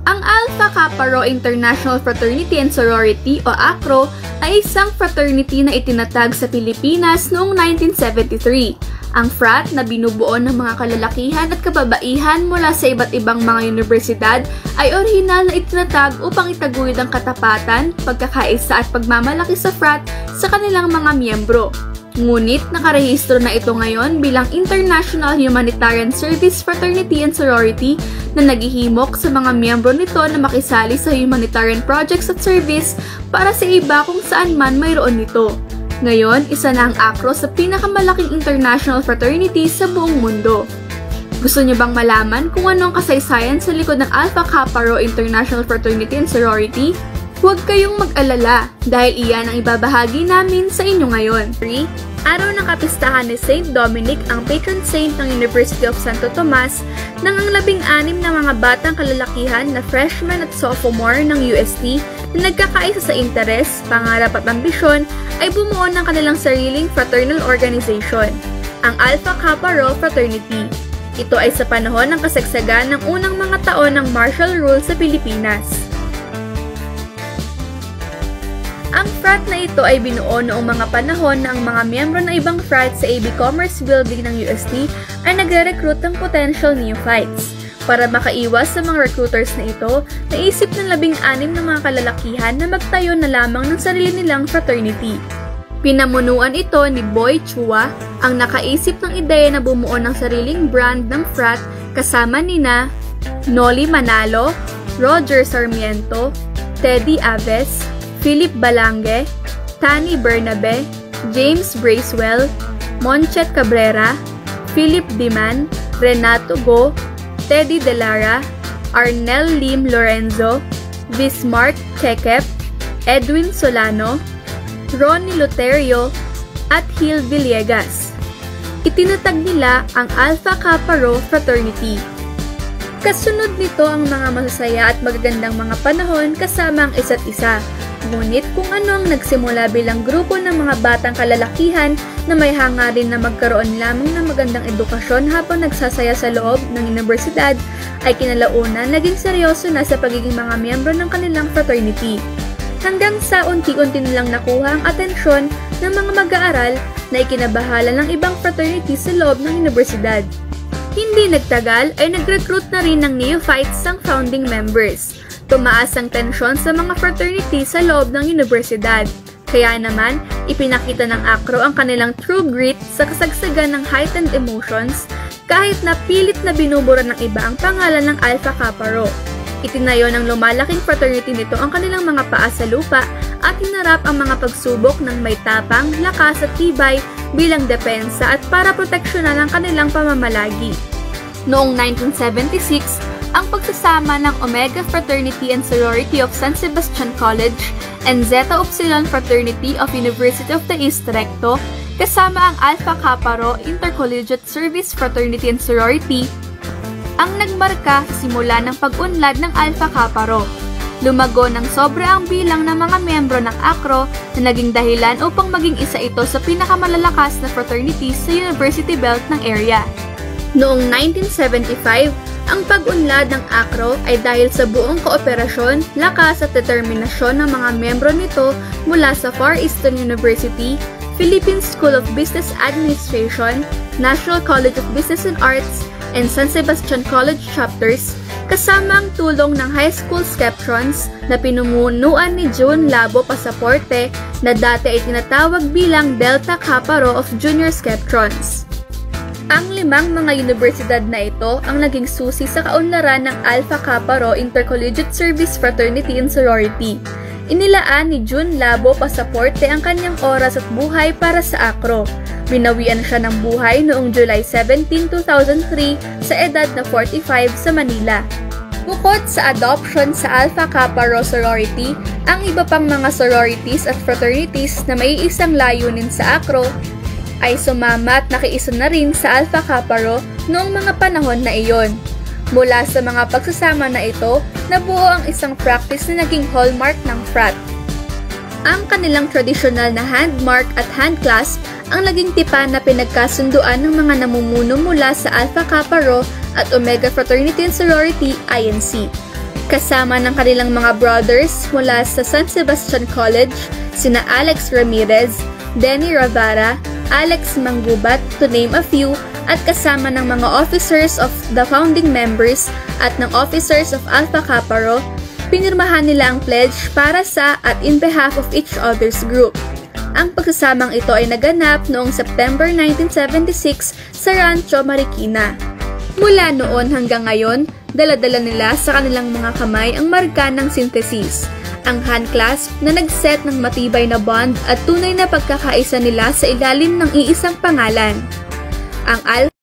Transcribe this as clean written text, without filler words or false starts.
Ang Alpha Kappa Rho International Fraternity and Sorority o AKRO ay isang fraternity na itinatag sa Pilipinas noong 1973. Ang frat na binubuo ng mga kalalakihan at kababaihan mula sa iba't ibang mga universidad ay orihinal na itinatag upang itaguyod ang katapatan, pagkakaisa at pagmamalaki sa frat sa kanilang mga miyembro. Ngunit nakarehistro na ito ngayon bilang International Humanitarian Service Fraternity and Sorority na naghihimok sa mga miyembro nito na makisali sa humanitarian projects at service para sa iba kung saan man mayroon nito. Ngayon, isa na ang AKRO sa pinakamalaking international fraternity sa buong mundo. Gusto niyo bang malaman kung ano ang kasaysayan sa likod ng Alpha Kappa Rho International Fraternity and Sorority? Huwag kayong mag-alala dahil iyan ang ibabahagi namin sa inyo ngayon. 3. Araw ng kapistahan ni Saint Dominic ang patron saint ng University of Santo Tomas nang ang 16 na mga batang kalalakihan na freshman at sophomore ng UST na nagkakaisa sa interes, pangarap at ambisyon ay bumuo ng kanilang sariling fraternal organization, ang Alpha Kappa Rho Fraternity. Ito ay sa panahon ng kasagsagan ng unang mga taon ng martial rule sa Pilipinas. Ang frat na ito ay binuo noong mga panahon na ang mga miyembro ng ibang frat sa AB Commerce Building ng UST ay nagre-recruit ng potential neophytes. Para makaiwas sa mga recruiters na ito, naisip ng 16 na mga kalalakihan na magtayo na lamang ng sarili nilang fraternity. Pinamunuan ito ni Boy Chua, ang nakaisip ng ideya na bumuo ng sariling brand ng frat kasama nina Noli Manalo, Roger Sarmiento, Teddy Aves, Philip Balange, Tani Bernabe, James Bracewell, Monchet Cabrera, Philip Diman, Renato Go, Teddy Delara, Arnel Lim Lorenzo, Bismarck Chekep, Edwin Solano, Ronnie Loterio, at Hil Villegas. Itinatag nila ang Alpha Kappa Rho Fraternity. Kasunod nito ang mga masasaya at magagandang mga panahon kasama ang isa't isa. Ngunit kung ano ang nagsimula bilang grupo ng mga batang kalalakihan na may hangarin na magkaroon lamang ng magandang edukasyon habang nagsasaya sa loob ng universidad ay kinalaunan naging seryoso na sa pagiging mga miyembro ng kanilang fraternity. Hanggang sa unti-unti nilang nakuha ang atensyon ng mga mag-aaral na ikinabahala ng ibang fraternity sa loob ng universidad. Hindi nagtagal ay nag-recruit na rin ng neophytes ang founding members. Tumaas ang tensyon sa mga fraternity sa loob ng universidad. Kaya naman, ipinakita ng AKRO ang kanilang true grit sa kasagsagan ng heightened emotions kahit na pilit na binubura ng iba ang pangalan ng Alpha Kappa Rho. Itinayo ng lumalaking fraternity nito ang kanilang mga paa sa lupa at hinarap ang mga pagsubok ng may tapang, lakas at tibay bilang depensa at para proteksyonan ang kanilang pamamalagi. Noong 1976, ang pagsasama ng Omega Fraternity and Sorority of San Sebastian College and Zeta Upsilon Fraternity of University of the East Recto kasama ang Alpha Kappa Rho Intercollegiate Service Fraternity and Sorority ang nagmarka sa simula ng pag-unlad ng Alpha Kappa Rho. Lumago ng sobra ang bilang ng mga miyembro ng AKRO na naging dahilan upang maging isa ito sa pinakamalalakas na fraternity sa University Belt ng area. Noong 1975, ang pag-unlad ng AKRO ay dahil sa buong kooperasyon, lakas at determinasyon ng mga miyembro nito mula sa Far Eastern University, Philippine School of Business Administration, National College of Business and Arts, and San Sebastian College chapters, kasama ang tulong ng high school skeptrons na pinumunuan ni June Labo Pasaporte na dati ay tinatawag bilang Delta Kappa Rho of Junior Skeptrons. Ang 5 mga universidad na ito ang naging susi sa kaunlaran ng Alpha Kappa Rho Intercollegiate Service Fraternity and Sorority. Inilaan ni June Labo Pasaporte ang kanyang oras at buhay para sa AKRO. Binawian siya ng buhay noong July 17, 2003 sa edad na 45 sa Manila. Bukod sa adoption sa Alpha Kappa Rho Sorority, ang iba pang mga sororities at fraternities na may isang layunin sa AKRO ay sumama at nakiisa na rin sa Alpha Kappa Rho noong mga panahon na iyon. Mula sa mga pagsasama na ito, nabuo ang isang practice na naging hallmark ng frat. Ang kanilang tradisyonal na handmark at handclasp ang naging tipan na pinagkasunduan ng mga namumuno mula sa Alpha Kappa Rho at Omega Fraternity and Sorority, INC. Kasama ng kanilang mga brothers mula sa San Sebastian College, sina Alex Ramirez, Denny Ravara, Alex Manggubat, to name a few, at kasama ng mga officers of the founding members at ng officers of Alpha Kappa Rho, pinirmahan nila ang pledge para sa at in behalf of each other's group. Ang pagsasamang ito ay naganap noong September 1976 sa Rancho Marikina. Mula noon hanggang ngayon, dala-dala nila sa kanilang mga kamay ang marka ng synthesis, ang handclasp na nagset ng matibay na bond at tunay na pagkakaisa nila sa ilalim ng iisang pangalan. Ang Alpha